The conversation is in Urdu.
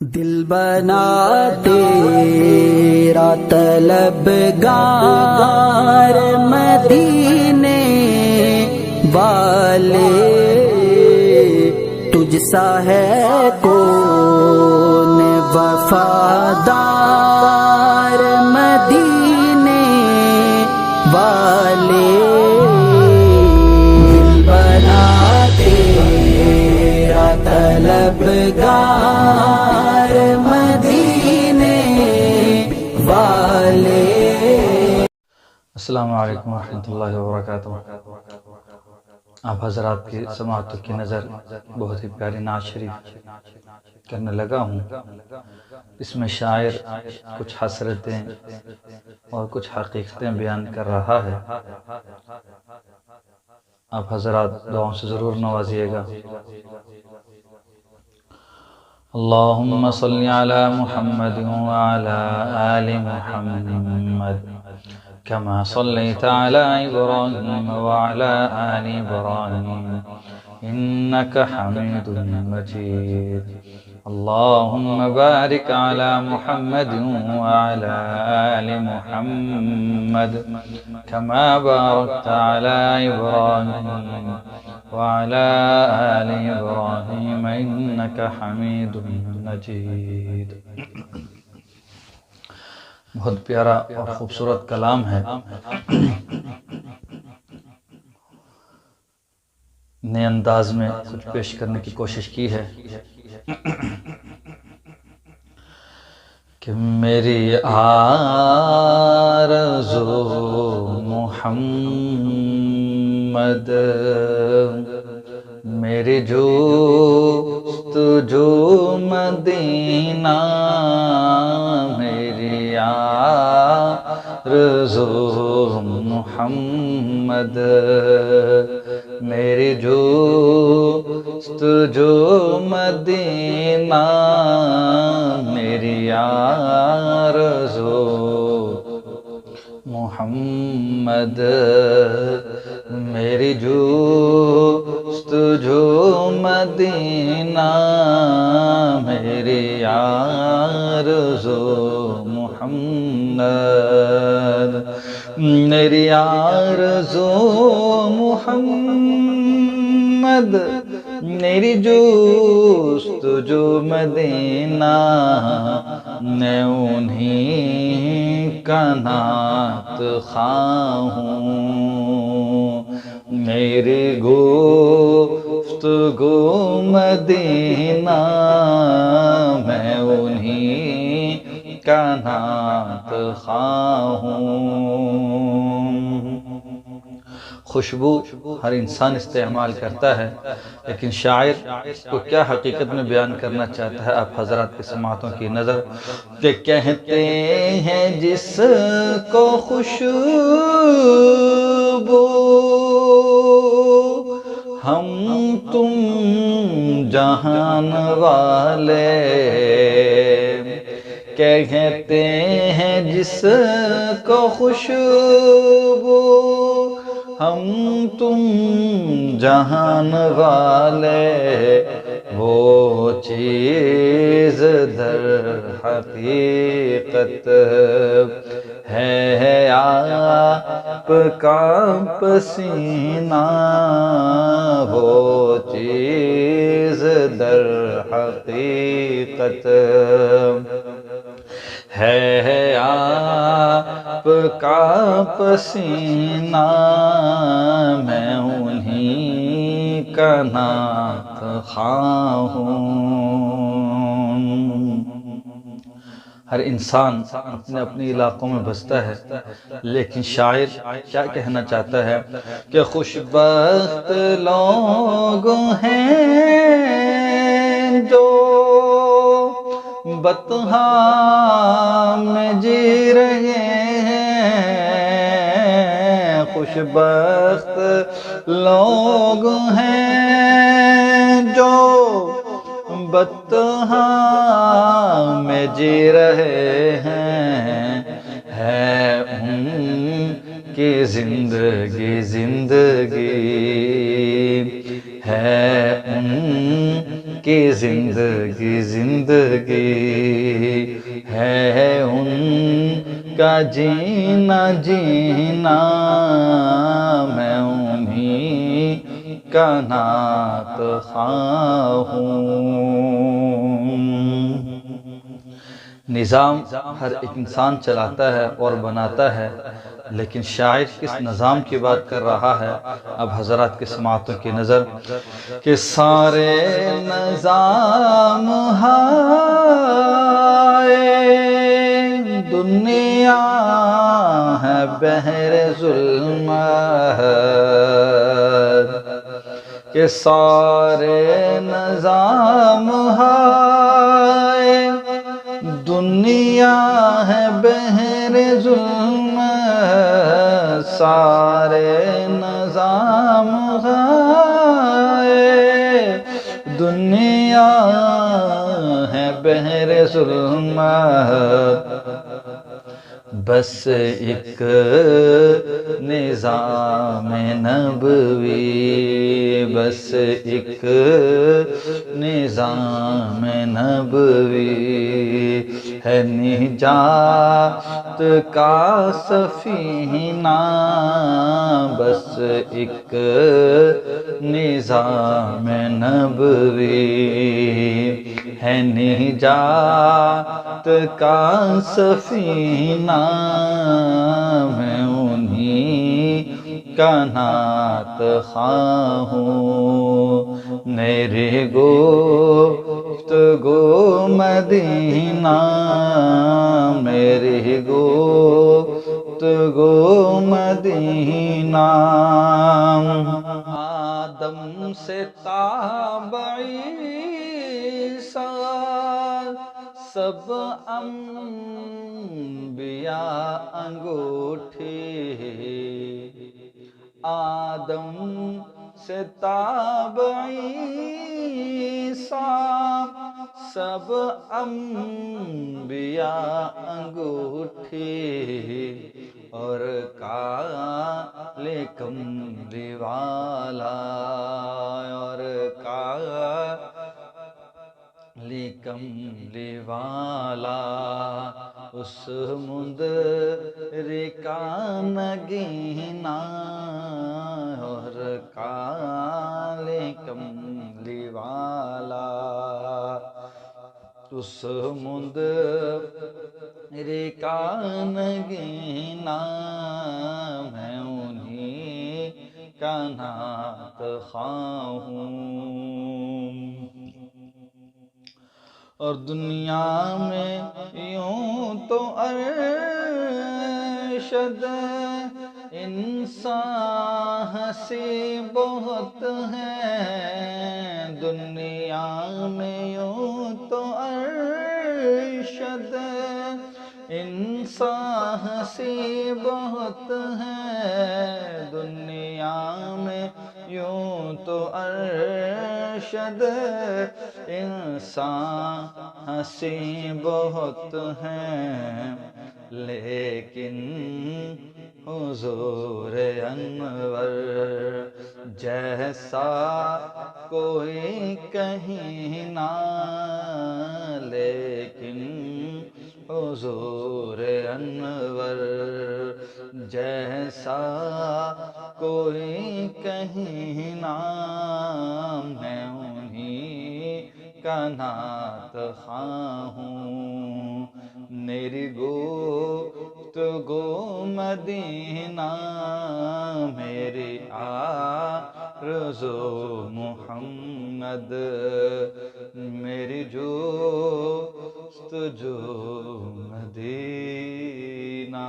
دل بنا تیرا طلبگار مدینے والے، تجھ سا ہے کون وفادار مدینے والے۔ دل بنا تیرا طلبگار مدینے والے۔ السلام علیکم ورحمۃ اللہ وبرکاتہ۔ آپ حضرات کی سماعتوں کی نظر بہت ہی پیاری نعت شریف کرنے لگا ہوں۔ اس میں شاعر کچھ حسرتیں اور کچھ حقیقتیں بیان کر رہا ہے۔ آپ حضرات دعاؤں سے ضرور نوازیے گا۔ اللہم صلی علی محمد وعلی آل محمد كما صليت على إبراهيم وعلى آل إبراهيم إنك حميد مجيد۔ اللهم بارك على محمد وعلى آل محمد كما باركت على إبراهيم وعلى آل إبراهيم إنك حميد مجيد۔ بہت پیارا اور خوبصورت کلام ہے۔ نئے انداز میں کچھ پیش کرنے کی کوشش کی ہے کہ میری آرزو محمد، میری جستجو مدینہ، میری آرزو محمد، میری جستجو مدینہ، میری آرزو محمد، میری جستجو مدینہ، میری آرزو محمد، میری آرزو محمد، میری جستجو مدینہ، میں انہیں کا نعت خواہ ہوں، میری گفتگو مدینہ، میں انہیں کا نعت خواہ ہوں۔ خوشبو ہر انسان استعمال کرتا ہے، لیکن شاعر کو کیا حقیقت میں بیان کرنا چاہتا ہے آپ حضرات کی سماعتوں کی نظر کہ کہتے ہیں جس کو خوشبو ہم تم جہان والے، کہتے ہیں جس کو خوشبو ہم تم جہان والے، وہ چیز در حقیقت ہے آپ کا پسینہ، وہ چیز در حقیقت ہے آپ کا پسینہ، میں انہیں کا نعت خواہ ہوں۔ ہر انسان اپنے اپنے علاقوں میں بستا ہے، لیکن شاعر کیا کہنا چاہتا ہے کہ خوش بخت لوگ ہیں جو بطحا میں جی رہے ہیں، خوش بخت لوگ ہیں جو بطحا میں جی رہے ہیں، ہے ان کی زندگی زندگی، ہے ان کہ زندگی زندگی ہے ان کا جینا جینا، میں انہی کا نعت خواہ ہوں۔ نظام ہر ایک انسان چلاتا ہے اور بناتا ہے، لیکن شاعر کس نظام کی بات کر رہا ہے؟ اب حضرات کی سماعتوں کی نظر کہ سارے نظام ہائے دنیا ہے بحر ظلمت، کہ سارے نظام ہائے دنیا ہے بحر ظلمت، سارے نظام ہے دنیا ہے بحر ظلمت، بس ایک نظام نبوی، بس ایک نظام نبوی ہے نجات کا سفینہ، بس ایک نظام نبوی ہے نجات کا سفینہ، میں انہی کا نعت خواہ ہوں۔ میرے گفتگو مدینہ، میرے گفتگو مدینہ، آدم سے تاب عیسیٰ سب انبیاء انگوٹھی، آدم سے تاب عیسیٰ سب انبیاء انگوٹھی، اور کالے کملی والا، اور کالے کملی والا اس مدرکہ نگینا، اور کالے کملی والا اس مدرکہ نگینا، میں انہی کا نعت خواہ ہوں۔ اور دنیا میں یوں تو ارشد انسان ہنسی بہت ہیں، دنیا میں یوں تو ارشد انسان ہنسی بہت ہیں، دنیا میں یوں تو ارشد انسان ہنسی بہت ہیں، لیکن حضور انور جیسا کوئی کہیں نہ، لیکن حضور انور جیسا کوئی کہیں نہ، میں انہی کا نعت خواہ ہوں۔ میری گفتگو مدینہ، میری آرزو محمد، میری جستجو مدینہ۔